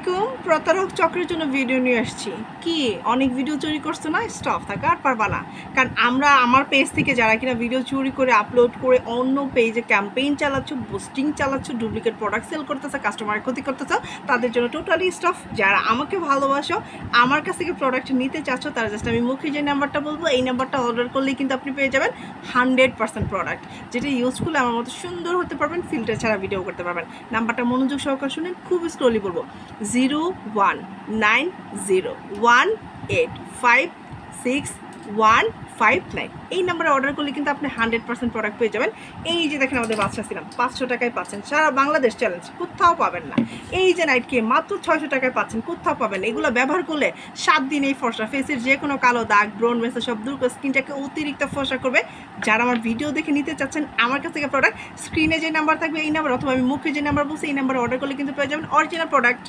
আলাইকুম। প্রতারক চক্রের জন্য ভিডিও নিয়ে আসছি। কি অনেক ভিডিও চুরি করছো না? স্টপ থাকা আর পারবা না। কারণ আমার পেজ থেকে যারা কিনা ভিডিও চুরি করে আপলোড করে অন্য পেজে ক্যাম্পেইন চালাচ্ছ, বুস্টিং চালাচ্ছ, ডুপ্লিকেট প্রোডাক্ট সেল করতেছো, কাস্টমারের ক্ষতি করতেছো, তাদের জন্য টোটালি স্টপ। যারা আমাকে ভালোবাসো, আমার কাছ থেকে প্রোডাক্ট নিতে চাচ্ছ, তারা জাস্ট আমি মুখে যে নাম্বারটা বলবো, এই নাম্বারটা অর্ডার করলেই কিন্তু আপনি পেয়ে যাবেন 100% প্রোডাক্ট, যেটা ইউজ করলে আমার মতো সুন্দর হতে পারবেন, ফিল্টার ছাড়া ভিডিও করতে পারবেন। নাম্বারটা মনোযোগ সহকারে শুনেন, খুব স্লোলি বলবো। 019018561559 এই নাম্বারে অর্ডার করলে কিন্তু আপনি 100% প্রোডাক্ট পেয়ে যাবেন। এই যে দেখেন আমাদের বাচ্চা ছিলাম 500 টাকায় পাচ্ছেন, সারা বাংলাদেশ চ্যালেঞ্জ, কোথাও পাবেন না। এই যে নাইট ক্রিম মাত্র 600 টাকায় পাচ্ছেন, কোথাও পাবেন না। এগুলো ব্যবহার করলে 7 দিন এই ফর্সা, ফেসের যে কোনো কালো দাগ, ব্রণ, মেসে সব দূর করে স্কিনটাকে অতিরিক্ত ফর্সা করবে। যারা আমার ভিডিও দেখে নিতে চাচ্ছেন আমার কাছ থেকে প্রোডাক্ট, স্ক্রিনে যে নাম্বার থাকবে এই নাম্বার, অথবা আমি মুখে যে নাম্বার বলছি এই নাম্বারে অর্ডার করলে কিন্তু পেয়ে যাবেন অরিজিনাল প্রোডাক্ট।